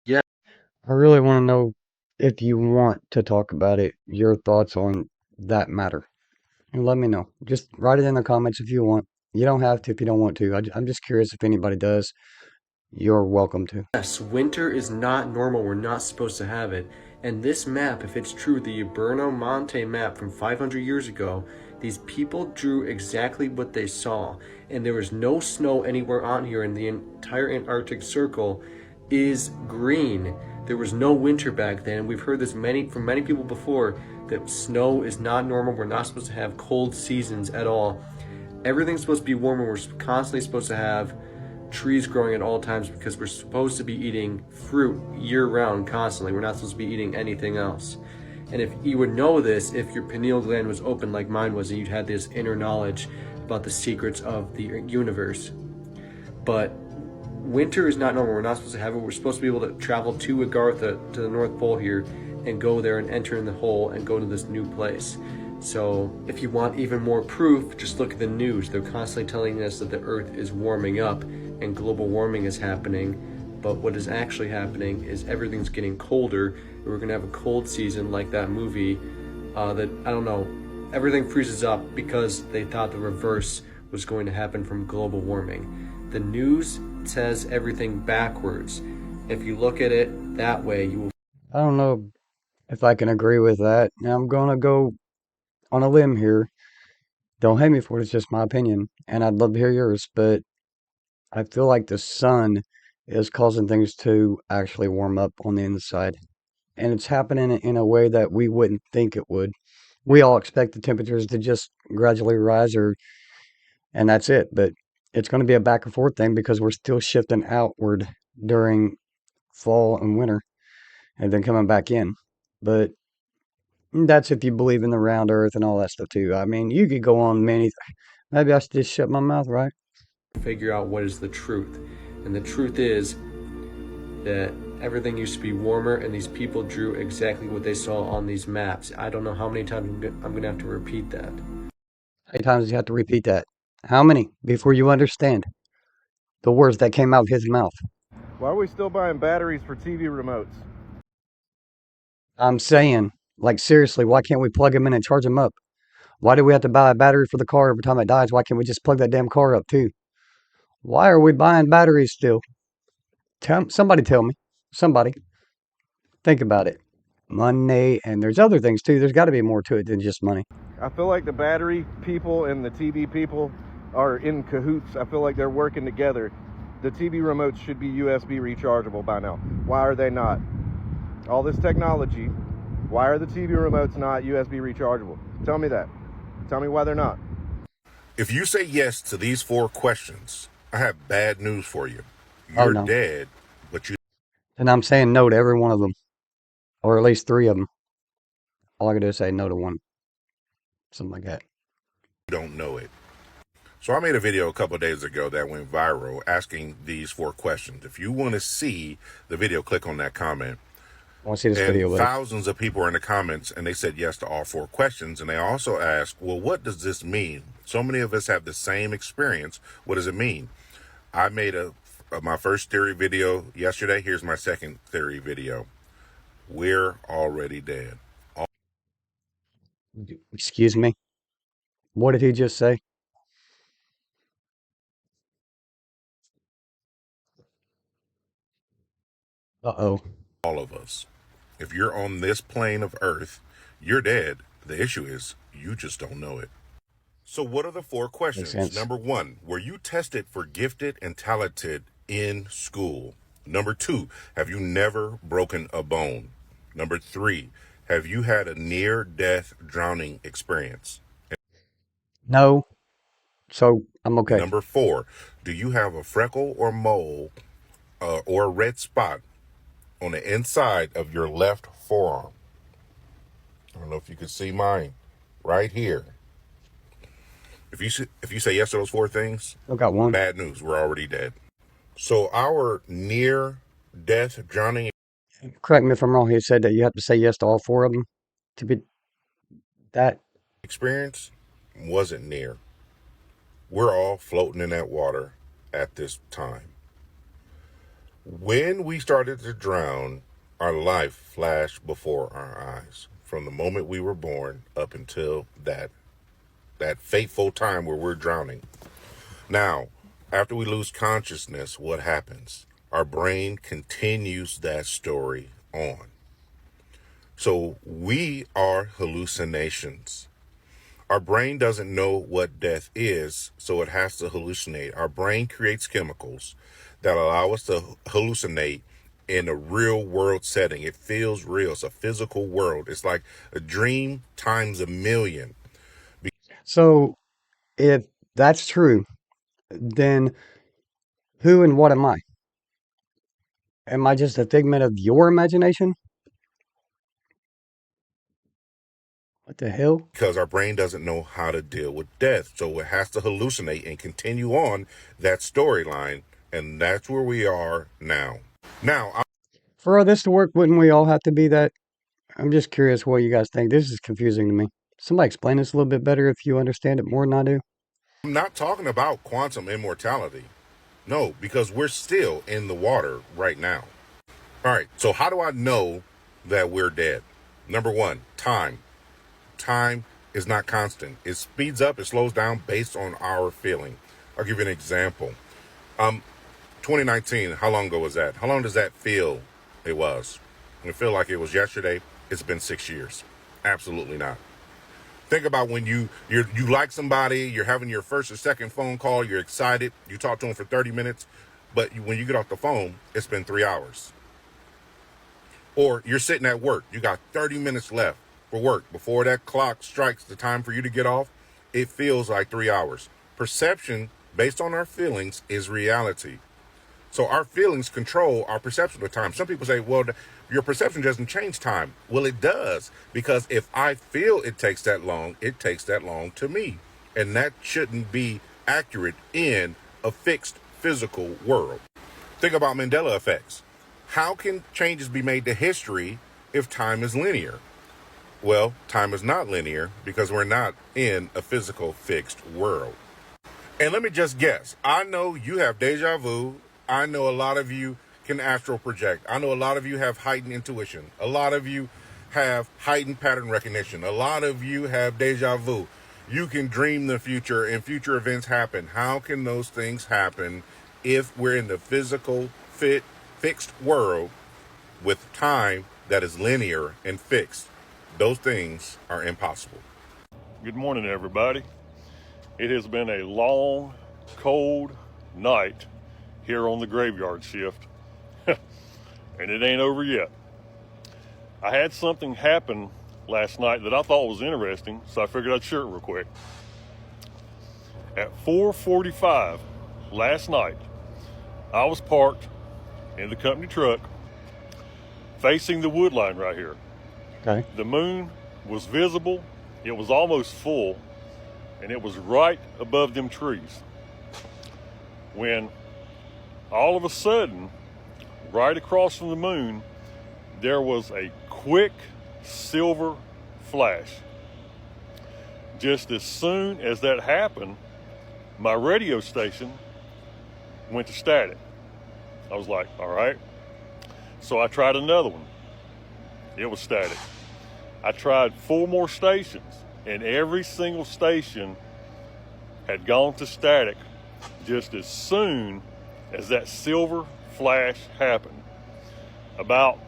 Yeah. I really want to know if you want to talk about it, your thoughts on that matter. And let me know. Just write it in the comments if you want. You don't have to if you don't want to. I'm just curious if anybody does. You're welcome to. Yes, winter is not normal. We're not supposed to have it. And this map, if it's true, the Uberno Monte map from 500 years ago, these people drew exactly what they saw. And there was no snow anywhere on here, and the entire Antarctic Circle is green. There was no winter back then. We've heard this from many people before, that snow is not normal. We're not supposed to have cold seasons at all. Everything's supposed to be warmer. We're constantly supposed to have trees growing at all times because we're supposed to be eating fruit year-round constantly. We're not supposed to be eating anything else. And if you would know this, if your pineal gland was open like mine was, and you'd had this inner knowledge about the secrets of the universe. But winter is not normal. We're not supposed to have it. We're supposed to be able to travel to Agartha, to the North Pole here, and go there and enter in the hole and go to this new place. So if you want even more proof, just look at the news. They're constantly telling us that the Earth is warming up and global warming is happening. But what is actually happening is everything's getting colder. And we're going to have a cold season like that movie that, I don't know, everything freezes up because they thought the reverse was going to happen from global warming. The news says everything backwards. If you look at it that way, you will. I don't know if I can agree with that. Now I'm gonna go on a limb here. Don't hate me for it, it's just my opinion. And I'd love to hear yours, but I feel like the sun is causing things to actually warm up on the inside. And it's happening in a way that we wouldn't think it would. We all expect the temperatures to just gradually rise and that's it. But it's going to be a back and forth thing because we're still shifting outward during fall and winter and then coming back in. But that's if you believe in the round earth and all that stuff too. I mean, you could go on many. Maybe I should just shut my mouth, right? Figure out what is the truth. And the truth is that everything used to be warmer, and these people drew exactly what they saw on these maps. I don't know how many times I'm going to have to repeat that. How many times do you have to repeat that? How many before you understand the words that came out of his mouth? Why are we still buying batteries for TV remotes? I'm saying, like, seriously, why can't we plug them in and charge them up? Why do we have to buy a battery for the car every time it dies? Why can't we just plug that damn car up too? Why are we buying batteries still? Somebody tell me. Somebody. Think about it. Money, and there's other things too. There's got to be more to it than just money. I feel like the battery people and the TV people are in cahoots. I feel like they're working together. The TV remotes should be USB rechargeable by now. Why are they not? All this technology, why are the TV remotes not USB rechargeable? Tell me that. Tell me why they're not. If you say yes to these 4 questions, I have bad news for you. You're dead, but you... And I'm saying no to every one of them, or at least 3 of them. All I can do is say no to one, something like that. You don't know it. So I made a video a couple of days ago that went viral asking these 4 questions. If you want to see the video, click on that comment. I want to see this And video. Buddy. thousands of people were in the comments and they said yes to all 4 questions. And they also asked, well, what does this mean? So many of us have the same experience. What does it mean? I made my first theory video yesterday. Here's my second theory video. We're already dead. Excuse me? What did he just say? Uh-oh. All of us. If you're on this plane of Earth, you're dead. The issue is you just don't know it. So what are the 4 questions? Number 1, were you tested for gifted and talented in school? Number 2, have you never broken a bone? Number 3, have you had a near-death drowning experience? No. So I'm okay. Number 4, do you have a freckle or mole or a red spot on the inside of your left forearm? I don't know if you can see mine right here. If you say yes to those 4 things, I got one. Bad news, we're already dead. So our near-death drowning. Correct me if I'm wrong. He said that you have to say yes to all 4 of them to be that experience wasn't near. We're all floating in that water at this time. When we started to drown, our life flashed before our eyes from the moment we were born up until that fateful time where we're drowning. Now, after we lose consciousness, what happens? Our brain continues that story on. So we are hallucinations. Our brain doesn't know what death is, so it has to hallucinate. Our brain creates chemicals that allow us to hallucinate in a real world setting. It feels real. It's a physical world. It's like a dream times a million. So if that's true, then who and what am I? Am I just a figment of your imagination? What the hell? Because our brain doesn't know how to deal with death. So it has to hallucinate and continue on that storyline. And that's where we are now. For all this to work, wouldn't we all have to be that? I'm just curious what you guys think. This is confusing to me. Somebody explain this a little bit better if you understand it more than I do. I'm not talking about quantum immortality. No, because we're still in the water right now. All right, so how do I know that we're dead? Number 1, time. Time is not constant. It speeds up, it slows down based on our feeling. I'll give you an example. 2019, how long ago was that? How long does that feel it was? It feel like it was yesterday. It's been 6 years. Absolutely not. Think about when you like somebody, you're having your first or second phone call, you're excited, you talk to them for 30 minutes, but when you get off the phone, it's been 3 hours. Or you're sitting at work, you got 30 minutes left for work. Before that clock strikes the time for you to get off, it feels like 3 hours. Perception, based on our feelings, is reality. So our feelings control our perception of time. Some people say, well, your perception doesn't change time. Well, it does, because if I feel it takes that long, it takes that long to me. And that shouldn't be accurate in a fixed physical world. Think about Mandela effects. How can changes be made to history if time is linear? Well, time is not linear because we're not in a physical fixed world. And let me just guess. I know you have deja vu. I know a lot of you can astral project. I know a lot of you have heightened intuition. A lot of you have heightened pattern recognition. A lot of you have deja vu. You can dream the future and future events happen. How can those things happen if we're in the physical, fixed world with time that is linear and fixed? Those things are impossible. Good morning, everybody. It has been a long, cold night here on the graveyard shift, and it ain't over yet. I had something happen last night that I thought was interesting, so I figured I'd share it real quick. At 4:45 last night, I was parked in the company truck facing the wood line right here. Okay. The moon was visible. It was almost full, and it was right above them trees. When all of a sudden, right across from the moon, there was a quick silver flash. Just as soon as that happened, my radio station went to static. I was like, all right. So I tried another one. It was static. I tried 4 more stations, and every single station had gone to static just as soon as that silver flash happened. About,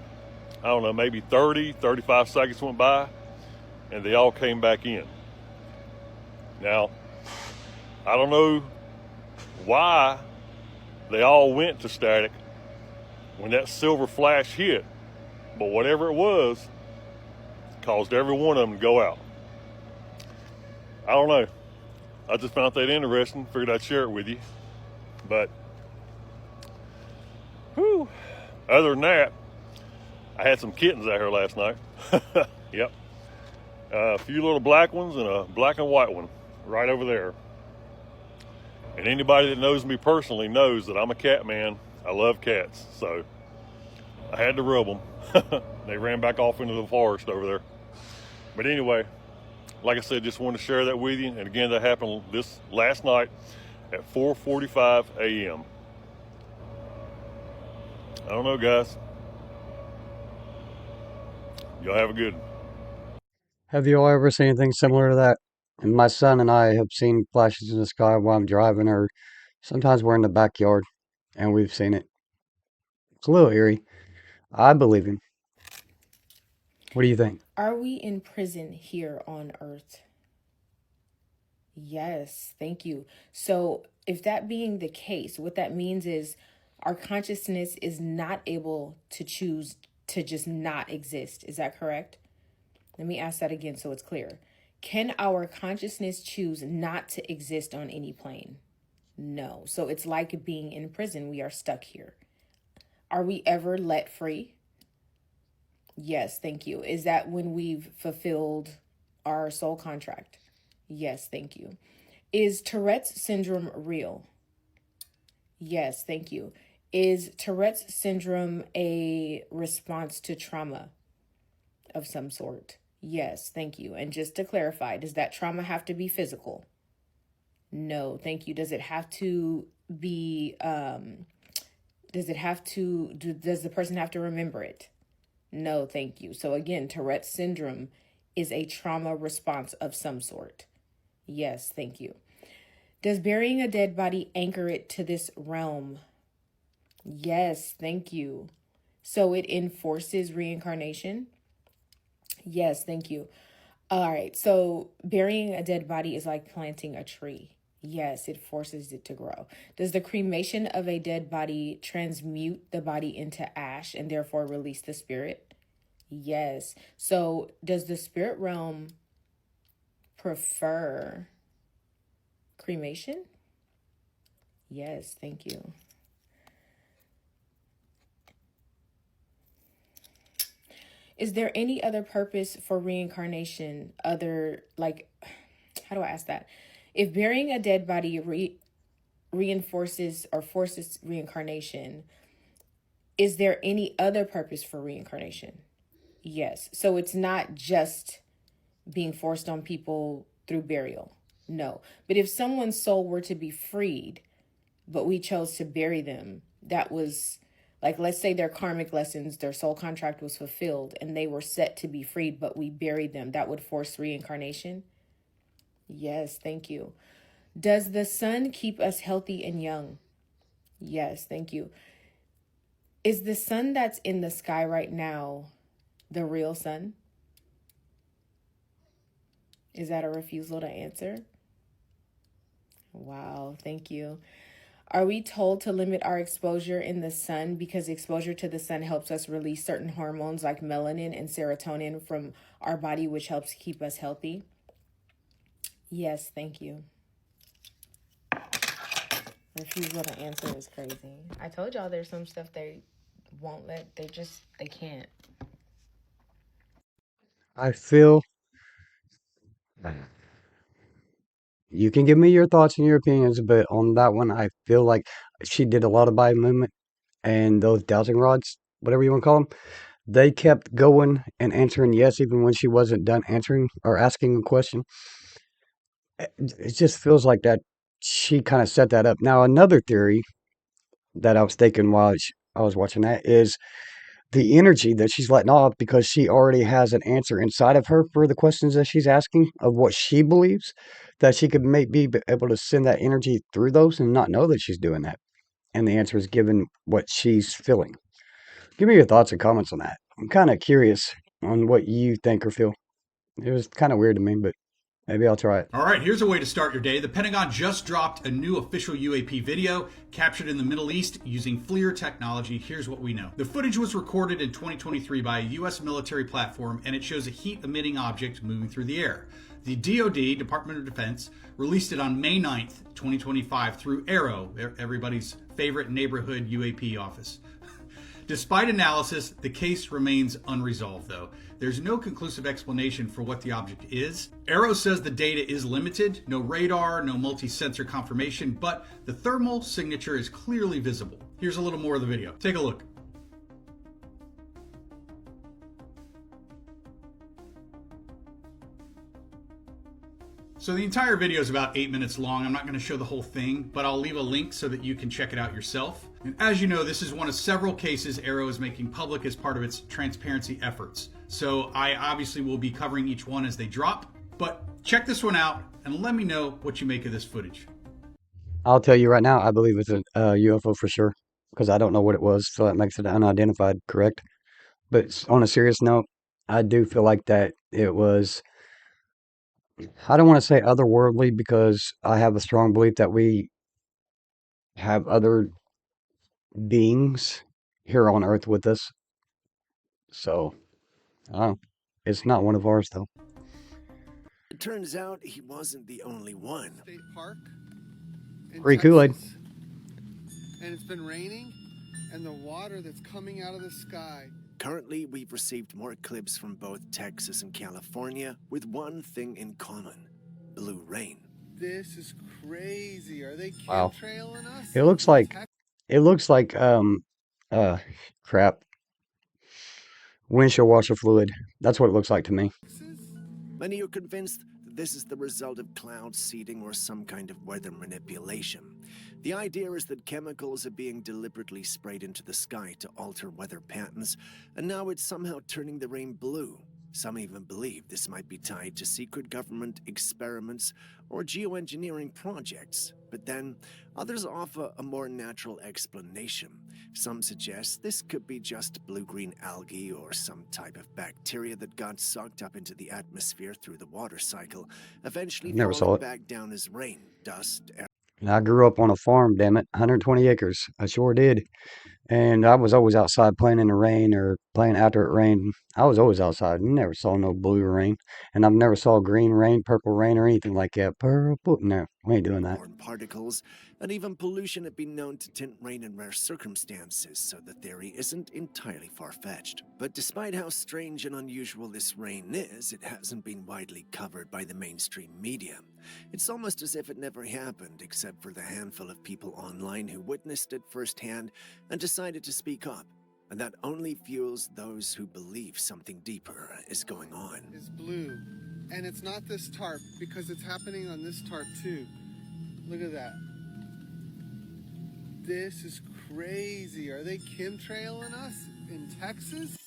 I don't know, maybe 30, 35 seconds went by, and they all came back in. Now, I don't know why they all went to static when that silver flash hit, but whatever it was, caused every one of them to go out. I don't know. I just found that interesting. Figured I'd share it with you. But, whew, other than that, I had some kittens out here last night. Yep. A few little black ones and a black and white one right over there. And anybody that knows me personally knows that I'm a cat man. I love cats. So I had to rub them. They ran back off into the forest over there. But anyway, like I said, just wanted to share that with you. And again, that happened this last night at 4:45 a.m. I don't know, guys. Y'all have a good one. Have you all ever seen anything similar to that? And my son and I have seen flashes in the sky while I'm driving, or sometimes we're in the backyard and we've seen it. It's a little eerie. I believe him. What do you think? Are we in prison here on earth? Yes, thank you. So, if that being the case, what that means is our consciousness is not able to choose to just not exist. Is that correct? Let me ask that again so it's clear. Can our consciousness choose not to exist on any plane? No. So it's like being in prison. We are stuck here. Are we ever let free? Yes, thank you. Is that when we've fulfilled our soul contract? Yes, thank you. Is Tourette's syndrome real? Yes, thank you. Is Tourette's syndrome a response to trauma of some sort? Yes, thank you. And just to clarify, does that trauma have to be physical? No, thank you. Does it have to be, does the person have to remember it? No, thank you. So again, Tourette's syndrome is a trauma response of some sort. Yes, thank you. Does burying a dead body anchor it to this realm? Yes, thank you. So it enforces reincarnation? Yes, thank you. All right, so burying a dead body is like planting a tree. Yes, it forces it to grow. Does the cremation of a dead body transmute the body into ash and therefore release the spirit? Yes. So does the spirit realm prefer cremation? Yes, thank you. Is there any other purpose for reincarnation other, like, how do I ask that? If burying a dead body reinforces or forces reincarnation, is there any other purpose for reincarnation? Yes. So it's not just being forced on people through burial. No. But if someone's soul were to be freed, but we chose to bury them, that was... Like, let's say their karmic lessons, their soul contract was fulfilled and they were set to be freed, but we buried them. That would force reincarnation? Yes, thank you. Does the sun keep us healthy and young? Yes, thank you. Is the sun that's in the sky right now the real sun? Is that a refusal to answer? Wow, thank you. Are we told to limit our exposure in the sun because exposure to the sun helps us release certain hormones like melanin and serotonin from our body, which helps keep us healthy? Yes, thank you. Refusal to answer is crazy. I told y'all there's some stuff they won't let, they can't. I feel you can give me your thoughts and your opinions, but on that one, I feel like she did a lot of body movement, and those dowsing rods, whatever you want to call them, they kept going and answering yes, even when she wasn't done answering or asking a question. It just feels like that she kind of set that up. Now, another theory that I was thinking while I was watching that is the energy that she's letting off because she already has an answer inside of her for the questions that she's asking of what she believes, that she could maybe be able to send that energy through those and not know that she's doing that. And the answer is given what she's feeling. Give me your thoughts and comments on that. I'm kind of curious on what you think or feel. It was kind of weird to me, but maybe I'll try it. All right, here's a way to start your day. The Pentagon just dropped a new official UAP video captured in the Middle East using FLIR technology. Here's what we know. The footage was recorded in 2023 by a U.S. military platform, and it shows a heat-emitting object moving through the air. The DoD, Department of Defense, released it on May 9th, 2025 through Arrow, everybody's favorite neighborhood UAP office. Despite analysis, the case remains unresolved, though. There's no conclusive explanation for what the object is. Arrow says the data is limited, no radar, no multi-sensor confirmation, but the thermal signature is clearly visible. Here's a little more of the video. Take a look. So the entire video is about 8 minutes long. I'm not going to show the whole thing, but I'll leave a link so that you can check it out yourself. And as you know, this is one of several cases Arrow is making public as part of its transparency efforts. So I obviously will be covering each one as they drop, but check this one out and let me know what you make of this footage. I'll tell you right now, I believe it's a UFO for sure, because I don't know what it was, so that makes it unidentified, correct? But on a serious note, I do feel like that it was, I don't want to say otherworldly because I have a strong belief that we have other beings here on Earth with us. So, I don't know. It's not one of ours, though. It turns out he wasn't the only one. State Park in Free Kool-Aid. Texas. And it's been raining, and the water that's coming out of the sky. Currently, we've received more clips from both Texas and California with one thing in common: blue rain. This is crazy. Are they Wow. chemtrailing us? It looks like crap. Windshield washer fluid. That's what it looks like to me. Many are convinced that this is the result of cloud seeding or some kind of weather manipulation. The idea is that chemicals are being deliberately sprayed into the sky to alter weather patterns, and now it's somehow turning the rain blue. Some even believe this might be tied to secret government experiments or geoengineering projects. But then, others offer a more natural explanation. Some suggest this could be just blue-green algae or some type of bacteria that got sucked up into the atmosphere through the water cycle, eventually Never saw falling it. back down as rain, dust, And I grew up on a farm, damn it, 120 acres. I sure did. And I was always outside playing in the rain or playing after it rained. I was always outside. Never saw no blue rain. And I've never saw green rain, purple rain, or anything like that. Purple? No, we ain't doing that. particles, and even pollution have been known to tint rain in rare circumstances, so the theory isn't entirely far-fetched. But despite how strange and unusual this rain is, it hasn't been widely covered by the mainstream media. It's almost as if it never happened, except for the handful of people online who witnessed it firsthand and decided to speak up. And that only fuels those who believe something deeper is going on. Is blue. And it's not this tarp, because it's happening on this tarp too. Look at that. This is crazy. Are they chemtrailing us in Texas?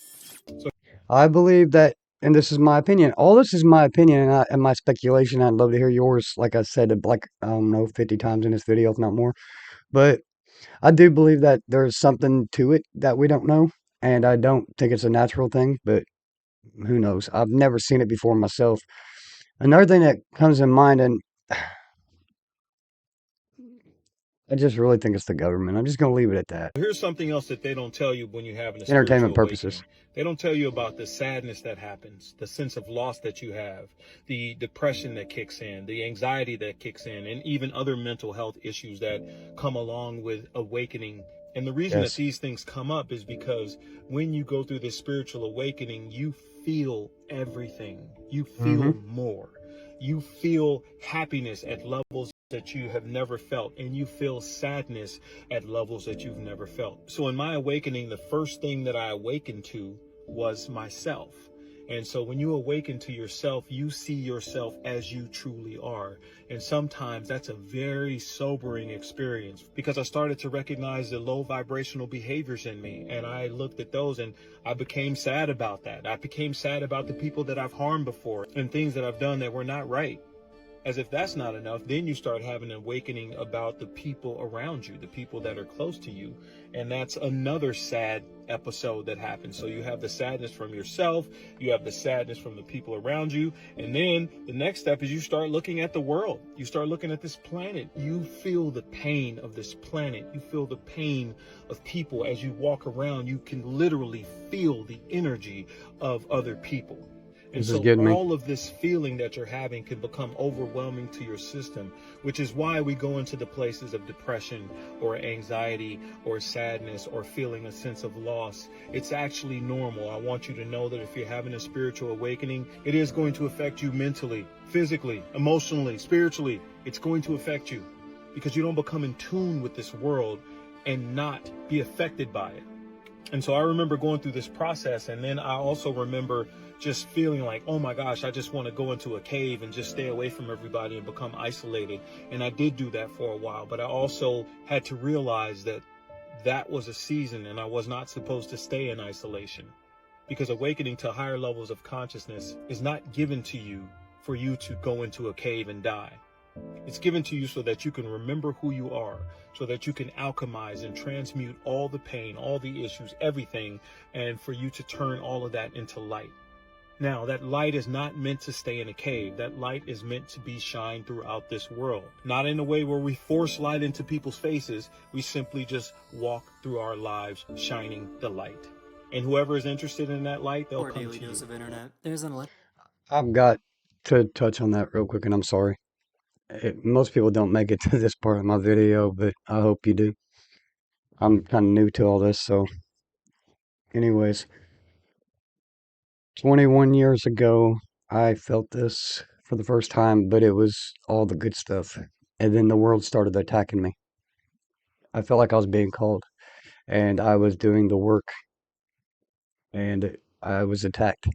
I believe that, and this is my opinion. All this is my opinion and my speculation. I'd love to hear yours. Like I said, like, I don't know, 50 times in this video, if not more. But I do believe that there's something to it that we don't know. And I don't think it's a natural thing, but who knows? I've never seen it before myself. Another thing that comes in mind, and I just really think it's the government. I'm just going to leave it at that. Here's something else that they don't tell you when you're having a Entertainment spiritual purposes. awakening. They don't tell you about the sadness that happens, the sense of loss that you have, the depression that kicks in, the anxiety that kicks in, and even other mental health issues that come along with awakening And the reason Yes. that these things come up is because when you go through this spiritual awakening, you feel everything. You feel more. You feel happiness at levels that you have never felt, and you feel sadness at levels that you've never felt. So in my awakening, the first thing that I awakened to was myself. And so when you awaken to yourself, you see yourself as you truly are. And sometimes that's a very sobering experience, because I started to recognize the low vibrational behaviors in me. And I looked at those and I became sad about that. I became sad about the people that I've harmed before and things that I've done that were not right. As if that's not enough, then you start having an awakening about the people around you, the people that are close to you. And that's another sad episode that happens. So you have the sadness from yourself, you have the sadness from the people around you. And then the next step is you start looking at the world. You start looking at this planet. You feel the pain of this planet. You feel the pain of people as you walk around. You can literally feel the energy of other people. And This is so getting me. all of this feeling that you're having can become overwhelming to your system, which is why we go into the places of depression or anxiety or sadness or feeling a sense of loss. It's actually normal. I want you to know that if you're having a spiritual awakening, it is going to affect you mentally, physically, emotionally, spiritually. It's going to affect you because you don't become in tune with this world and not be affected by it. And so I remember going through this process, and then I also remember just feeling like, oh my gosh, I just want to go into a cave and just stay away from everybody and become isolated. And I did do that for a while, but I also had to realize that that was a season and I was not supposed to stay in isolation, because awakening to higher levels of consciousness is not given to you for you to go into a cave and die. It's given to you so that you can remember who you are, so that you can alchemize and transmute all the pain, all the issues, everything, and for you to turn all of that into light. Now, that light is not meant to stay in a cave. That light is meant to be shined throughout this world. Not in a way where we force light into people's faces. We simply just walk through our lives shining the light. And whoever is interested in that light, they'll come to you. Dose of internet. There's an I've got to touch on that real quick, and I'm sorry. Most people don't make it to this part of my video, but I hope you do. I'm kind of new to all this, so anyways. 21 years ago, I felt this for the first time, but it was all the good stuff. And then the world started attacking me. I felt like I was being called, and I was doing the work, and I was attacked.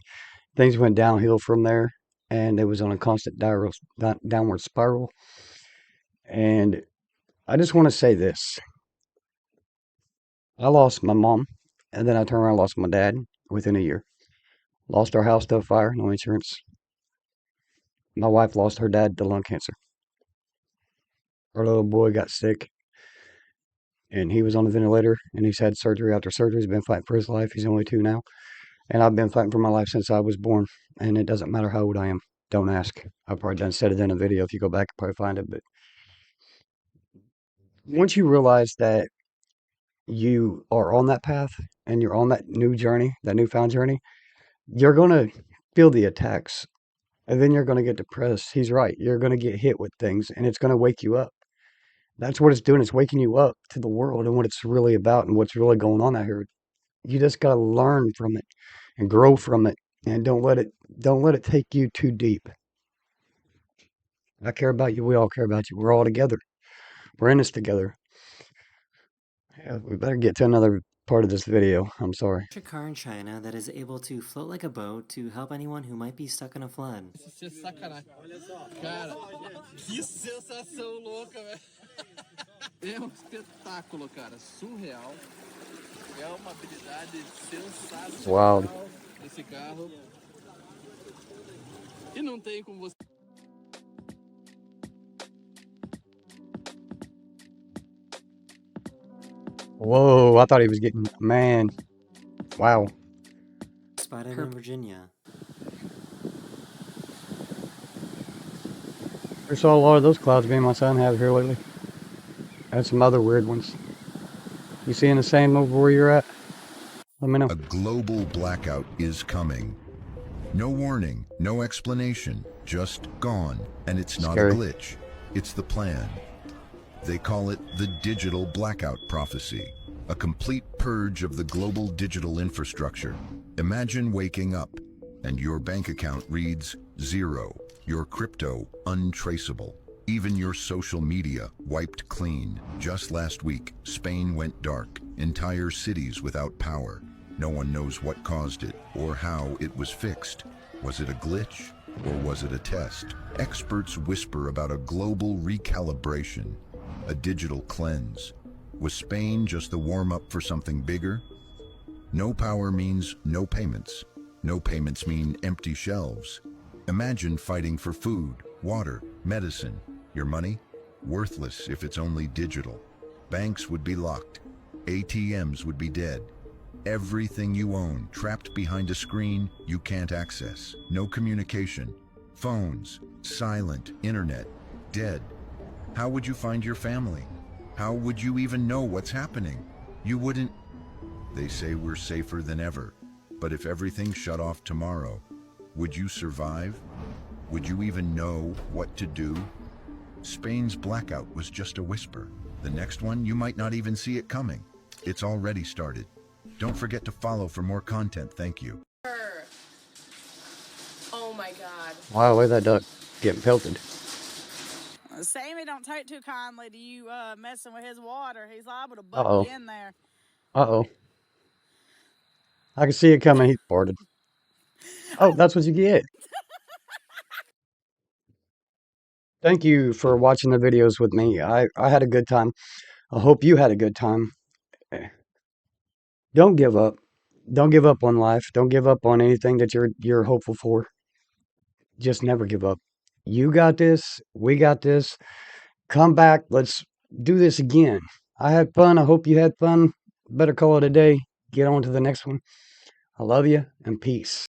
Things went downhill from there, and it was on a constant downward spiral. And I just want to say this. I lost my mom, and then I turned around and lost my dad within a year. Lost our house to a fire, no insurance. My wife lost her dad to lung cancer. Our little boy got sick, and he was on the ventilator, and he's had surgery after surgery. He's been fighting for his life. He's only 2 now. And I've been fighting for my life since I was born, and it doesn't matter how old I am. Don't ask. I've probably done said it in a video. If you go back, you'll probably find it. But once you realize that you are on that path, and you're on that new journey, that newfound journey, you're going to feel the attacks, and then you're going to get depressed. He's right. You're going to get hit with things, and it's going to wake you up. That's what it's doing. It's waking you up to the world and what it's really about and what's really going on out here. You just got to learn from it and grow from it, and don't let it take you too deep. I care about you. We all care about you. We're all together. We're in this together. Yeah, we better get to another part of this video. I'm sorry. electric car in China that is able to float like a boat to help anyone who might be stuck in a flood. Isso é sacanagem. Cara, que sensação louca, velho. É um espetáculo, cara. Surreal. É uma habilidade sensacional. Wow. Esse carro. E não tem como você... Whoa, I thought he was getting, man. Wow. Spotted in Virginia. I saw a lot of those clouds me and my son have here lately. And some other weird ones. You seeing the same over where you're at? Let me know. A global blackout is coming. No warning, no explanation, just gone. And it's not Scary. a glitch. It's the plan. They call it the digital blackout prophecy. A complete purge of the global digital infrastructure. Imagine waking up and your bank account reads zero, your crypto untraceable, even your social media wiped clean. Just last week, Spain went dark, entire cities without power. No one knows what caused it or how it was fixed. Was it a glitch or was it a test? Experts whisper about a global recalibration, a digital cleanse. Was Spain just the warm-up for something bigger? No power means no payments. No payments mean empty shelves. Imagine fighting for food, water, medicine. Your money? Worthless if it's only digital. Banks would be locked. ATMs would be dead. Everything you own trapped behind a screen you can't access. No communication. Phones, silent, internet, dead. How would you find your family? How would you even know what's happening? You wouldn't. They say we're safer than ever. But if everything shut off tomorrow, would you survive? Would you even know what to do? Spain's blackout was just a whisper. The next one, you might not even see it coming. It's already started. Don't forget to follow for more content. Thank you. Oh my God. Wow, where'd that duck getting pelted? Sammy don't take too kindly to you messing with his water. He's liable to Uh-oh. butt you in there. Uh-oh. I can see it coming. He farted. Oh, that's what you get. Thank you for watching the videos with me. I had a good time. I hope you had a good time. Don't give up. Don't give up on life. Don't give up on anything that you're hopeful for. Just never give up. You got this. We got this. Come back. Let's do this again. I had fun. I hope you had fun. Better call it a day. Get on to the next one. I love you and peace.